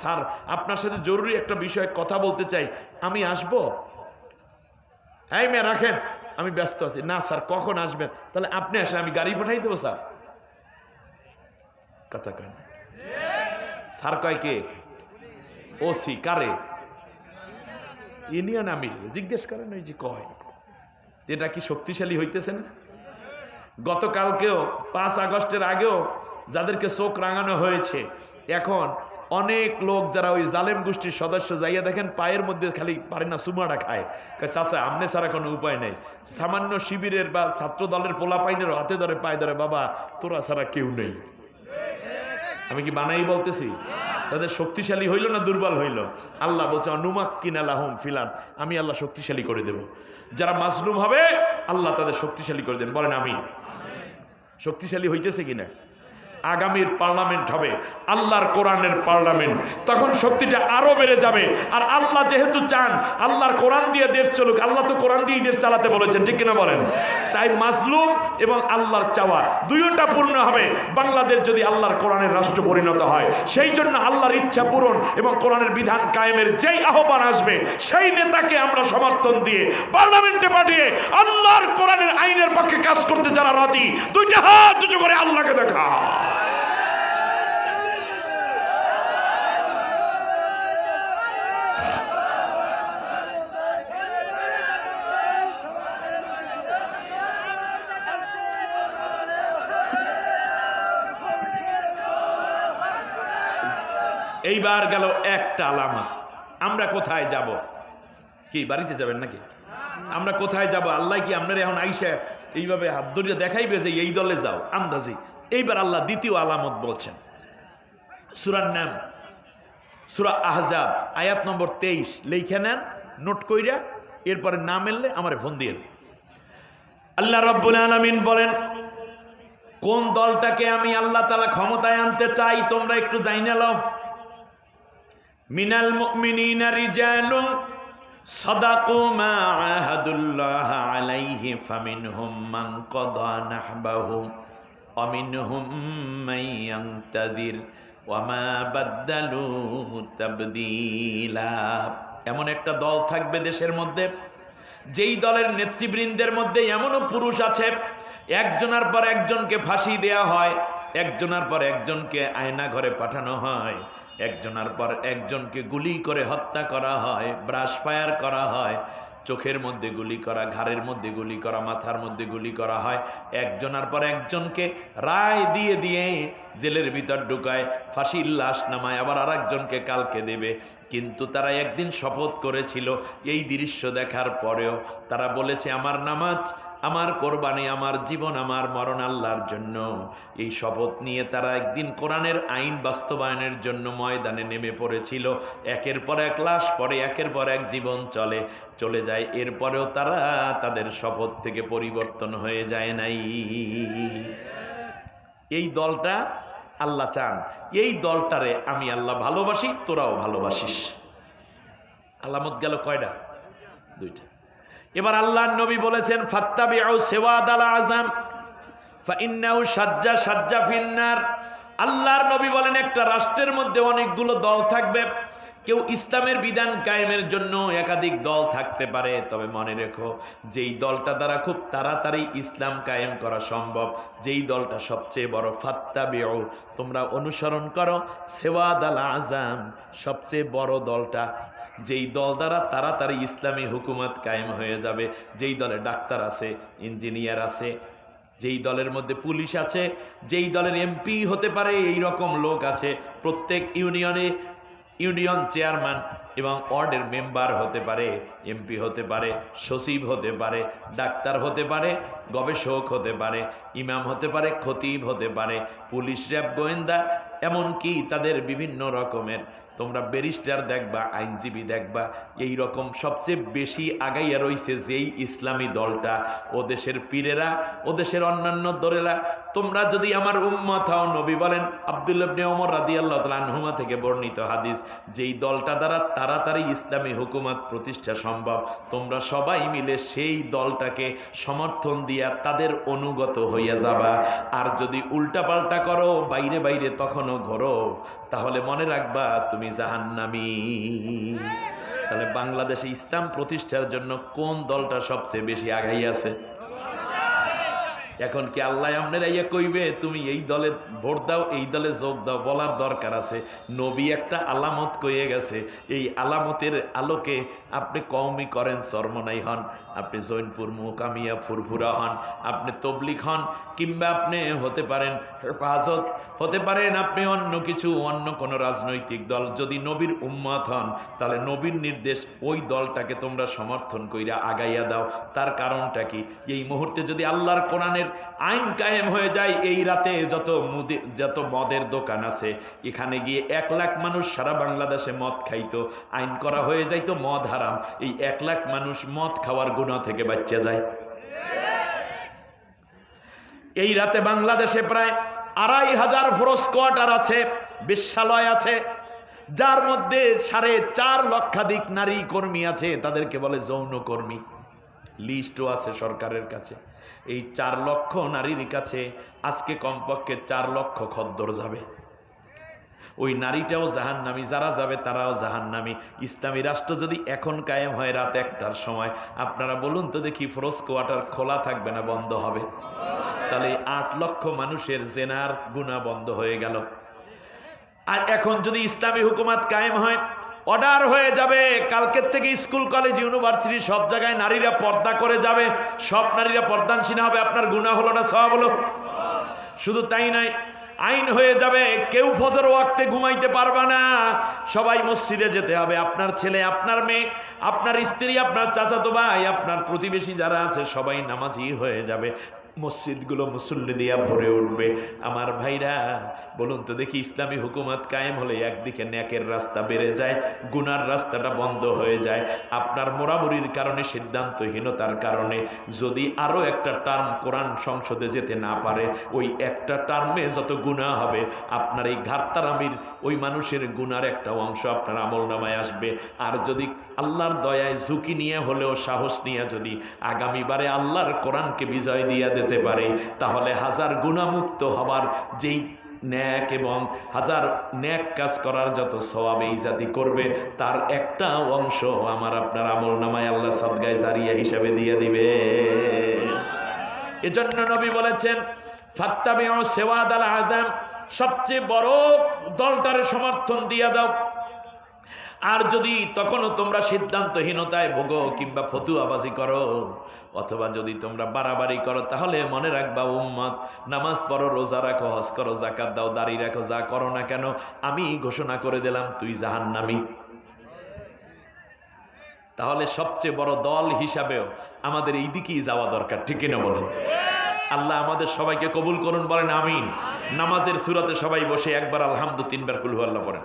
Sir আপনার সাথে জরুরি একটা বিষয়ে কথা বলতে চাই, আমি আসবো? এই মেয়ে রাখেন, আমি ব্যস্ত আছি। না স্যার, কখন আসবেন? তাহলে আপনি আসেন, আমি গাড়ি পাঠাই দেবো স্যার। কথা কয় না। স্যার কয় কে? ওসি। কারে? ইউনিয়ন আমির। জিজ্ঞেস করেন, ওই যে কয়। এটা কি শক্তিশালী হইতেছে না? গতকালকেও 5 আগস্টের আগেও যাদেরকে চোখ রাঙানো হয়েছে, এখন অনেক লোক যারা ওই জালেম গোষ্ঠীর সদস্য, যাইয়া দেখেন পায়ের মধ্যে খালি পারে না চুমাটা খায়। চাচা আমনে ছাড়া কোনো উপায় নেই। সামান্য শিবিরের বা ছাত্র দলের পোলা পাইনের হাতে ধরে পায়ে ধরে, বাবা তোরা ছাড়া কেউ নেই। আমি কি বানাই বলতেছি? তাদের শক্তিশালী হইল না দুর্বল হইল? আল্লাহ বলছে অনুমাক্কিনা লাহুম ফিল আরদ, আমি আল্লাহ শক্তিশালী করে দেব। যারা মাজলুম হবে আল্লাহ তাদের শক্তিশালী করে দেন। বলেন আমিন। শক্তিশালী হইতেছে কিনা? আগামীর পার্লামেন্ট হবে আল্লাহর কোরআনের পার্লামেন্ট, তখন শক্তিটা আরো বেড়ে যাবে। আর আল্লাহ যেহেতু চান আল্লাহর কোরআন দিয়ে দেশ চলুক, আল্লাহ তো কোরআন দিয়ে দেশ চালাতে বলেছেন, ঠিক কিনা বলেন? তাই মাজলুম এবং আল্লাহর চাওয়া দুইটা পূর্ণ হবে বাংলাদেশ যদি আল্লাহর কোরআনের রাষ্ট্র পরিণত হয়। সেই জন্য আল্লাহর ইচ্ছা পূরণ এবং কোরআনের বিধান কায়েমের যেই আহ্বান আসবে, সেই নেতাকে আমরা সমর্থন দিয়ে পার্লামেন্টে পাঠিয়ে আল্লাহর কোরআনের আইনের পক্ষে কাজ করতে যারা রাজি, দুইটা হাত দুটো করে আল্লাহকে দেখা। এইবার গেল একটা আলামত। আমরা কোথায় যাব? কি বাড়িতে যাবেন নাকি? আমরা কোথায় যাব? আল্লাহ কি আপনার এখন আইসা এইভাবে হাত ধরিয়ে দেখাইবে যে এই দলে যাও আন্দাজি? এইবার আল্লাহ দ্বিতীয় আলামত বলছেন। সূরার নাম সূরা আহজাব, আয়াত নম্বর 23। লিখে নেন, নোট কইরা, এরপরে না মেললে আমারে ফোন দিয়েন। আল্লাহ রাব্বুল আলামিন বলেন, কোন দলটাকে আমি আল্লাহ তাআলা ক্ষমতায় আনতে চাই তোমরা একটু জাইনা লও। মিনাল মুমিনিনা রিজালুন সাদাকু মা আহাদুল্লাহ আলাইহি ফামিনহুম মান কাদা নাহবাহু ওয়া মিনহুম মান ইয়ানতাযির ওয়া মা বাদদালু তাবদীলা। এমন একটা দল থাকবে দেশের মধ্যে, যেই দলের নেতৃবৃন্দের মধ্যে এমনও পুরুষ আছে একজনের পর একজনকে ফাঁসি দেয়া হয়, একজনের পর একজনকে আয়না ঘরে পাঠানো হয়, একজনের পর একজনকে গুলি করে হত্যা করা হয়, ব্রাশ ফায়ার করা হয়, চোখের মধ্যে গুলি করা, ঘাড়ের মধ্যে গুলি করা, মাথার মধ্যে গুলি করা হয়। একজনের পর একজনকে রায় দিয়ে দিয়ে জেলের ভিতর ঢুকায়, ফাঁসির লাশ নামায়, আবার আর একজনকে কালকে দেবে। কিন্তু তারা একদিন শপথ করেছিল, এই দৃশ্য দেখার পরেও তারা বলেছে আমার নামাজ, আমার কোরবানি, আমার জীবন, আমার মরণ আল্লাহর জন্য। এই শপথ নিয়ে তারা একদিন কোরআনের আইন বাস্তবায়নের জন্য ময়দানে নেমে পড়েছিল। একের পর এক লাশ পরে, একের পর এক জীবন চলে যায়, এরপরেও তারা তাদের শপথ থেকে পরিবর্তন হয়ে যায় নাই। এই দলটা আল্লাহ চান, এই দলটারে আমি আল্লাহ ভালোবাসি, তোরাও ভালোবাসিস। আলামত গেল কয়টা? দুইটা। এবার আল্লাহর নবী বলেছেন ফাত্তাবিউ সিওয়াদাল আযাম ফাইন্নাহু সাজ্জা সাজ্জা ফিন্নার। আল্লাহর নবী বলেন একটা রাষ্ট্রের মধ্যে অনেকগুলো দল থাকবে। কেউ ইসলামের বিধান কায়েমের জন্য একাধিক দল থাকতে পারে, তবে মনে রেখো যেই দলটা দ্বারা খুব তাড়াতাড়ি ইসলাম কায়েম করা সম্ভব, যেই দলটা সবচেয়ে বড়, ফাত্তাবিউ, তোমরা অনুসরণ করো সিওয়াদাল আযাম, সবচেয়ে বড় দলটা, যেই দল দ্বারা তাড়াতাড়ি ইসলামী হুকুমত কায়েম হয়ে যাবে, যেই দলে ডাক্তার আছে, ইঞ্জিনিয়ার আছে, যেই দলের মধ্যে পুলিশ আছে, যেই দলের এমপি হতে পারে এই রকম লোক আছে, প্রত্যেক ইউনিয়ন চেয়ারম্যান এবং ওয়ার্ডের মেম্বার হতে পারে, এমপি হতে পারে, সচিব হতে পারে, ডাক্তার হতে পারে, গবেষক হতে পারে, ইমাম হতে পারে, খতিব হতে পারে, পুলিশ, র্যাব, গোয়েন্দা, এমনকি তাদের বিভিন্ন রকমের, তোমরা ব্যারিস্টার দেখবা, আইনজীবী দেখবা, এই রকম সবচেয়ে বেশি আগাইয়া রইছে যেই ইসলামী দলটা, ও দেশের পীরেরা, ও দেশের অন্যান্য দলেরা। তোমরা যদি আমার উম্মত হও, নবী বলেন, আব্দুল্লাহ ইবনে ওমর রাদিয়াল্লাহু তাআলা আনহুমা থেকে বর্ণিত হাদিস, যেই দলটা দ্বারা তাড়াতাড়ি ইসলামী হুকুমত প্রতিষ্ঠা সম্ভব, তোমরা সবাই মিলে সেই দলটাকে সমর্থন দিয়া তাদের অনুগত হইয়া যাবা। আর যদি উল্টাপাল্টা করো, বাইরে বাইরে তখনও ঘোরো, তাহলে মনে রাখবা তুমি জাহান্নামী। তাহলে বাংলাদেশে ইসলাম প্রতিষ্ঠার জন্য কোন দলটা সবচেয়ে বেশি আগাই আছে? এখন কি আল্লাহ আপনার ইয়া কইবে তুমি এই দলে ভোট দাও, এই দলে যোগ দাও? বলার দরকার আছে। নবী একটা আলামত কইয়ে গেছে, এই আলামতের আলোকে আপনি কওমি করেন, চরমনাই হন, আপনি জৈনপুর মুকামিয়া ফুরফুরা হন, আপনি তবলিগ হন, কিংবা আপনি হতে পারেন হেফাজত, হতে পারেন আপনি অন্য কিছু, অন্য কোনো রাজনৈতিক দল। যদি নবীর উম্মত হন তাহলে নবীর নির্দেশ ওই দলটাকে তোমরা সমর্থন কইরা আগাইয়া দাও। তার কারণটা কি? এই মুহূর্তে যদি আল্লাহর কোরআনের আইন কায়েম হয়ে যায়, এই রাতে যত মদের দোকান আছে এখানে গিয়ে 1 লাখ মানুষ সারা বাংলাদেশে মদ খাইতো, আইন করা হয়ে যাইতো মদ হারাম, এই 1 লাখ মানুষ মদ খাওয়ার গুনাহ থেকে বাঁচা যায়। এই রাতে বাংলাদেশে প্রায় 2500 ফোরস কোয়ার্টার আছে, বেশ্যালয় আছে, যার মধ্যে 4.5 লক্ষাধিক নারী কর্মী আছে, তাদেরকে বলে যৌন কর্মী। লিস্টও আছে সরকারের কাছে। এই 4 লক্ষ নারীর কাছে আজকে কমপক্ষে 4 লক্ষ খদ্দর যাবে। ওই নারীটাও জাহান্নামী, যারা যাবে তারাও জাহান্নামী। ইসলামী রাষ্ট্র যদি এখন কায়েম হয় রাত 1টার সময়, আপনারা বলুন তো দেখি ফোরস কোয়ার্টার খোলা থাকবে না বন্ধ হবে? তাহলে 8 লক্ষ মানুষের জেনার গুনাহ বন্ধ হয়ে গেল। আর এখন যদি ইসলামী হুকুমত কায়েম হয়, অর্ডার হয়ে যাবে কালকের থেকে স্কুল কলেজ ইউনিভার্সিটি সব জায়গায় নারীরা পর্দা করে যাবে, সব নারীরা পর্দানশীল হবে। আপনার গুনাহ হলো না সওয়াব হলো? শুধু তাই নয়, আইন হয়ে যাবে কেউ ফজর ওয়াক্তে ঘুমাইতে পারবে না, সবাই মসজিদে যেতে হবে। আপনার ছেলে, আপনার মেয়ে, আপনার স্ত্রী, আপনার চাচাতো ভাই, আপনার প্রতিবেশী যারা আছে সবাই নামাজি হয়ে যাবে। মসজিদগুলো মুসল্লি দিয়া ভরে উঠবে। আমার ভাইরা বলুন তো দেখি, ইসলামী হুকুমত কায়েম হলে একদিকে ন্যাকের রাস্তা বেড়ে যায়, গুনার রাস্তাটা বন্ধ হয়ে যায়। আপনার মোরামুরির কারণে, সিদ্ধান্তহীনতার কারণে যদি আরো একটা টার্ম কোরআন সংসদে যেতে না পারে, ওই একটা টার্মে যত গুনাহ হবে, আপনার এই ঘাটতারামির ওই মানুষের গুনার একটা অংশ আপনার আমলনামায় আসবে। আর যদি আল্লাহর দয়ায় ঝুঁকি নিয়ে হলেও সাহস নিয়ে যদি আগামীবারে আল্লাহর কোরআনকে বিজয় দিয়ে দিতে পারে, তাহলে 1000 গুনাহমুক্ত হবার যেই ন্যাক এবং 1000 ন্যাক কাজ করার যত সওয়াব এই জাতি করবে, তার একটা অংশ আমার আপনার আমলনামায় আল্লাহ সাদগায়ে জারিয়া হিসাবে দিয়ে দিবে। এজন্য নবী বলেছেন, ফাত্তাবিউ সিওয়াদাল আযাম, সবচেয়ে বড় দলটারে সমর্থন দিয়া দাও। আর যদি তখনও তোমরা সিদ্ধান্তহীনতায় ভোগো কিংবা ফতুয়াবাজি করো, অথবা যদি তোমরা বাড়াবাড়ি করো, তাহলে মনে রাখবা উম্মত, নামাজ পড়ো, রোজা রাখো, হজ করো, যাকাত দাও, দাড়ি রাখো, যা করো না কেন, আমি ঘোষণা করে দিলাম তুই জাহান্নামী। তাহলে সবচেয়ে বড় দল হিসাবেও আমাদের এই দিকেই যাওয়া দরকার, ঠিক কিনা বলেন? আল্লাহ আমাদের সবাইকে কবুল করুন, বলেন আমিন। নামাজের সূরাতে সবাই বসে একবার আলহামদু, 3 বার কুল হু আল্লাহ পড়েন।